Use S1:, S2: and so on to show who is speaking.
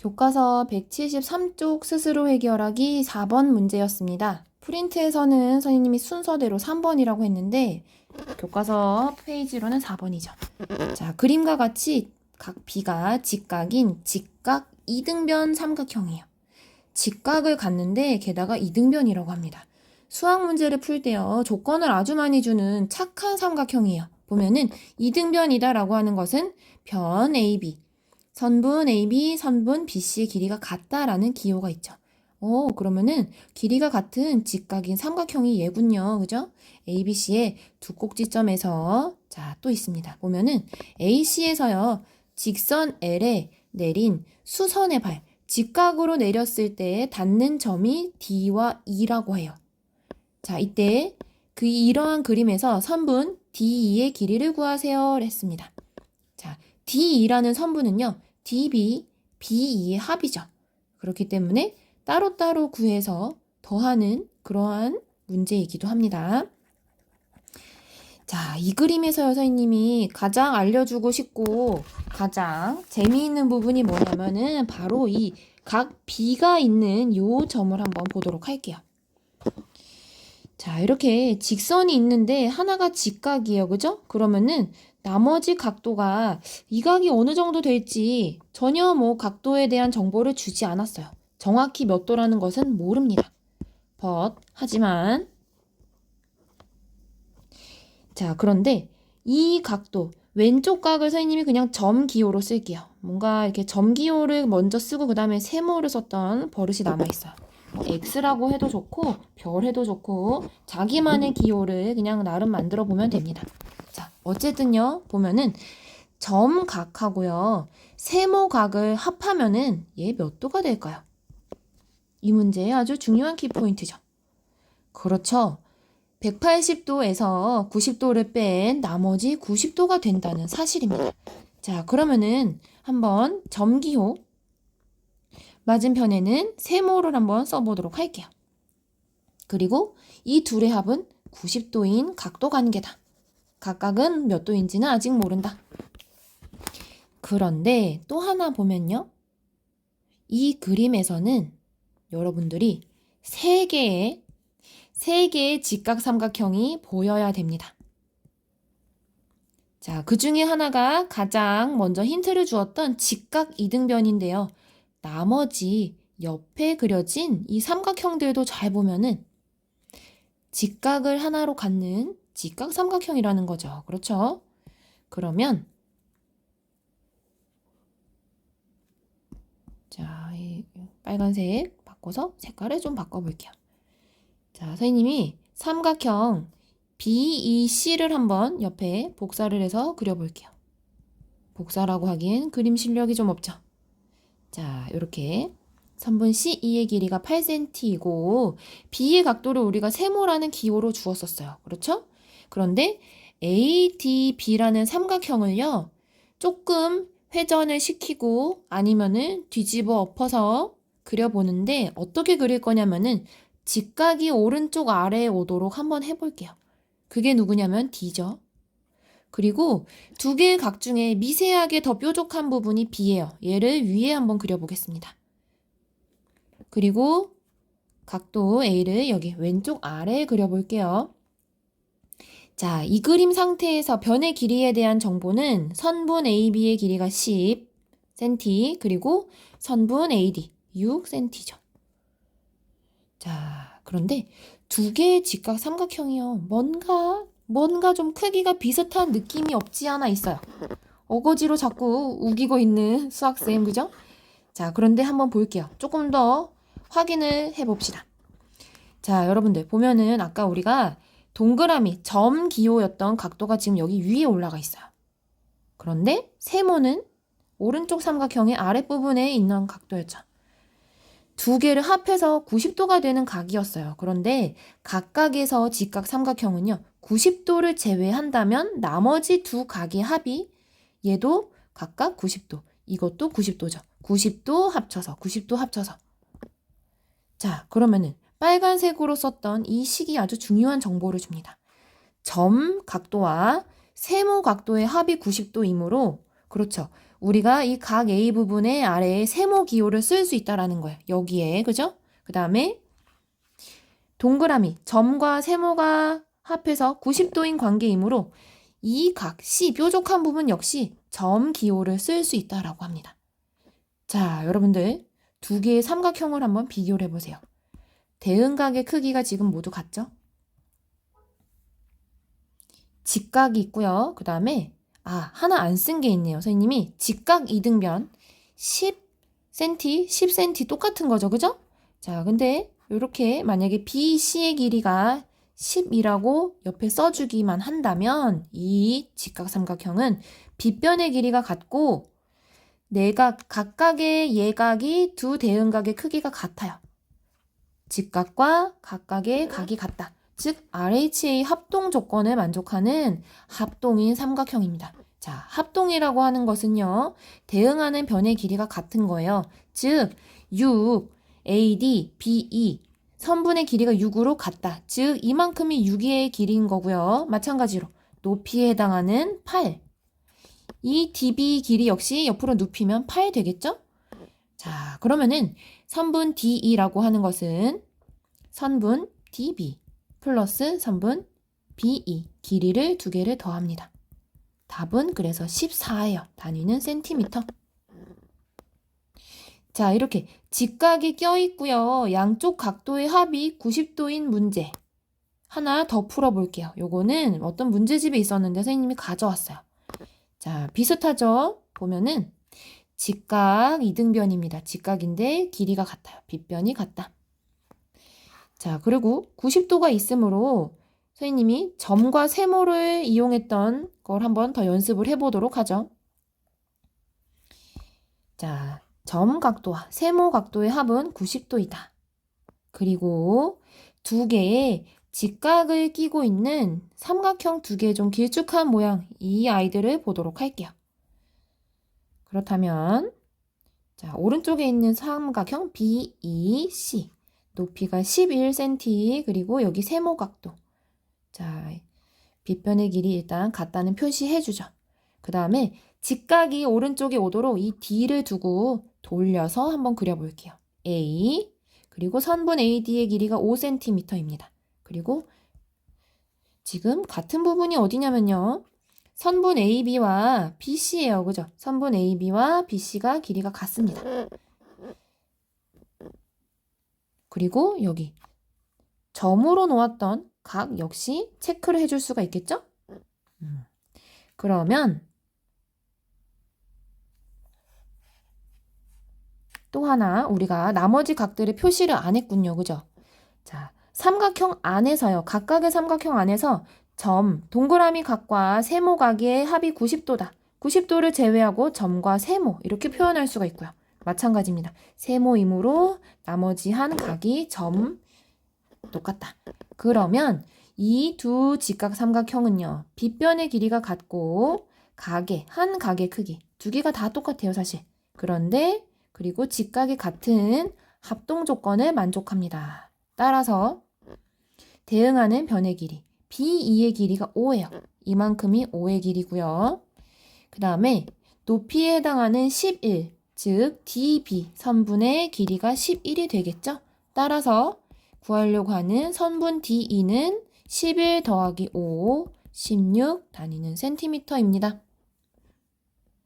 S1: 교과서 173쪽 스스로 해결하기 4번 문제였습니다. 프린트에서는 선생님이 순서대로 3번이라고 했는데 교과서 페이지로는 4번이죠. 자, 그림과 같이 각 B가 직각인 직각 이등변 삼각형이에요. 직각을 갖는데 게다가 이등변이라고 합니다. 수학 문제를 풀 때요, 조건을 아주 많이 주는 착한 삼각형이에요. 보면은 이등변이다라고 하는 것은 변 AB, 선분 AB, 선분 BC의 길이가 같다라는 기호가 있죠. 그러면은 길이가 같은 직각인 삼각형이 얘군요. 그죠? ABC의 두 꼭지점에서 자, 또 있습니다. 보면은 AC에서요. 직선 L에 내린 수선의 발, 직각으로 내렸을 때 닿는 점이 D와 E라고 해요. 자, 이때 이러한 그림에서 선분 D2의 길이를 구하세요 했습니다. 자, D2라는 선분은요, DB, B2의 합이죠. 그렇기 때문에 따로따로 구해서 더하는 그러한 문제이기도 합니다. 자, 이 그림에서요, 선생님이 가장 알려주고 싶고 가장 재미있는 부분이 뭐냐면은 바로 이 각 B가 있는 요 점을 한번 보도록 할게요. 자, 이렇게 직선이 있는데 하나가 직각이에요. 그죠? 그러면은 나머지 각도가 이 각이 어느 정도 될지 전혀 뭐 각도에 대한 정보를 주지 않았어요. 정확히 몇 도라는 것은 모릅니다. 하지만 자, 그런데 이 각도 왼쪽 각을 선생님이 그냥 점 기호로 쓸게요. 뭔가 이렇게 점 기호를 먼저 쓰고 그 다음에 세모를 썼던 버릇이 남아있어요. X라고 해도 좋고 별 해도 좋고 자기만의 기호를 그냥 나름 만들어 보면 됩니다. 자, 어쨌든요, 보면은 점각하고요 세모각을 합하면은 얘 몇 도가 될까요? 이 문제의 아주 중요한 키포인트죠. 그렇죠. 180도에서 90도를 뺀 나머지 90도가 된다는 사실입니다. 자, 그러면은 한번 점기호 맞은편에는 세모를 한번 써보도록 할게요. 그리고 이 둘의 합은 90도인 각도관계다. 각각은 몇 도인지는 아직 모른다. 그런데 또 하나 보면요. 이 그림에서는 여러분들이 세 개의 직각삼각형이 보여야 됩니다. 자, 그 중에 하나가 가장 먼저 힌트를 주었던 직각 이등변인데요. 나머지 옆에 그려진 이 삼각형들도 잘 보면은 직각을 하나로 갖는 직각삼각형이라는 거죠. 그렇죠? 그러면 자, 이 빨간색 바꿔서 색깔을 좀 바꿔볼게요. 자, 선생님이 삼각형 BEC를 한번 옆에 복사를 해서 그려볼게요. 복사라고 하기엔 그림 실력이 좀 없죠. 자, 이렇게 선분 CE의 길이가 8cm이고 B의 각도를 우리가 세모라는 기호로 주었었어요. 그렇죠? 그런데 ADB라는 삼각형을요, 조금 회전을 시키고 아니면은 뒤집어 엎어서 그려보는데 어떻게 그릴 거냐면은 직각이 오른쪽 아래에 오도록 한번 해볼게요. 그게 누구냐면 D죠. 그리고 두 개의 각 중에 미세하게 더 뾰족한 부분이 B예요. 얘를 위에 한번 그려보겠습니다. 그리고 각도 A를 여기 왼쪽 아래에 그려볼게요. 자, 이 그림 상태에서 변의 길이에 대한 정보는 선분 AB의 길이가 10cm, 그리고 선분 AD 6cm죠. 자, 그런데 두 개의 직각 삼각형이요. 뭔가 좀 크기가 비슷한 느낌이 없지 않아 있어요. 어거지로 자꾸 우기고 있는 수학쌤, 그죠? 자, 그런데 한번 볼게요. 조금 더 확인을 해봅시다. 자, 여러분들 보면은 아까 우리가 동그라미 점 기호였던 각도가 지금 여기 위에 올라가 있어요. 그런데 세모는 오른쪽 삼각형의 아랫부분에 있는 각도였죠. 두 개를 합해서 90도가 되는 각이었어요. 그런데 각각에서 직각 삼각형은요, 90도를 제외한다면 나머지 두 각의 합이 얘도 각각 90도, 이것도 90도죠. 90도 합쳐서. 자, 그러면은 빨간색으로 썼던 이 식이 아주 중요한 정보를 줍니다. 점 각도와 세모 각도의 합이 90도이므로, 그렇죠. 우리가 이 각 A 부분의 아래에 세모 기호를 쓸 수 있다라는 거예요. 여기에, 그죠? 그 다음에 동그라미, 점과 세모가 합해서 90도인 관계이므로 이 각 C, 뾰족한 부분 역시 점 기호를 쓸 수 있다라고 합니다. 자, 여러분들 두 개의 삼각형을 한번 비교를 해보세요. 대응각의 크기가 지금 모두 같죠? 직각이 있고요. 그 다음에 하나 안 쓴 게 있네요. 선생님이 직각 이등변 10cm, 10cm 똑같은 거죠. 그죠? 자, 근데 이렇게 만약에 BC의 길이가 10이라고 옆에 써주기만 한다면 이 직각삼각형은 빗변의 길이가 같고 내각 각각의 예각이 두 대응각의 크기가 같아요. 직각과 각각의 각이 같다. 즉 RHA 합동 조건을 만족하는 합동인 삼각형입니다. 자, 합동이라고 하는 것은요. 대응하는 변의 길이가 같은 거예요. 즉 6, AD, BE 선분의 길이가 6으로 같다. 즉 이만큼이 6의 길이인 거고요. 마찬가지로 높이에 해당하는 8. 이 DB 길이 역시 옆으로 눕히면 8 되겠죠? 자, 그러면은 선분 DE라고 하는 것은 선분 DB 플러스 선분 BE 길이를 두 개를 더합니다. 답은 그래서 14예요. 단위는 센티미터. 자, 이렇게 직각이 껴있고요. 양쪽 각도의 합이 90도인 문제. 하나 더 풀어볼게요. 요거는 어떤 문제집에 있었는데 선생님이 가져왔어요. 자, 비슷하죠? 보면은 직각 이등변입니다. 직각인데 길이가 같아요. 빗변이 같다. 자, 그리고 90도가 있으므로 선생님이 점과 세모를 이용했던 걸 한번 더 연습을 해보도록 하죠. 자, 점 각도와 세모 각도의 합은 90도이다. 그리고 두 개의 직각을 끼고 있는 삼각형 두 개의 좀 길쭉한 모양, 이 아이들을 보도록 할게요. 그렇다면 자, 오른쪽에 있는 삼각형 BEC 높이가 11cm 그리고 여기 세모 각도 자, 빗변의 길이 일단 같다는 표시해 주죠. 그 다음에 직각이 오른쪽에 오도록 이 D를 두고 돌려서 한번 그려볼게요. A 그리고 선분 AD의 길이가 5cm입니다. 그리고 지금 같은 부분이 어디냐면요. 선분 AB와 BC예요. 그죠? 선분 AB와 BC가 길이가 같습니다. 그리고 여기 점으로 놓았던 각 역시 체크를 해줄 수가 있겠죠? 그러면 또 하나 우리가 나머지 각들의 표시를 안 했군요. 그죠? 자, 삼각형 안에서요. 각각의 삼각형 안에서 점, 동그라미 각과 세모 각의 합이 90도다. 90도를 제외하고 점과 세모 이렇게 표현할 수가 있고요. 마찬가지입니다. 세모이므로 나머지 한 각이 점 똑같다. 그러면 이 두 직각 삼각형은요. 빗변의 길이가 같고 한 각의 크기 두 개가 다 똑같아요. 사실. 그런데 그리고 직각이 같은 합동 조건을 만족합니다. 따라서 대응하는 변의 길이 B2의 길이가 5예요. 이만큼이 5의 길이고요. 그 다음에 높이에 해당하는 11, 즉 DB 선분의 길이가 11이 되겠죠? 따라서 구하려고 하는 선분 DE는 11 더하기 5, 16 단위는 센티미터입니다.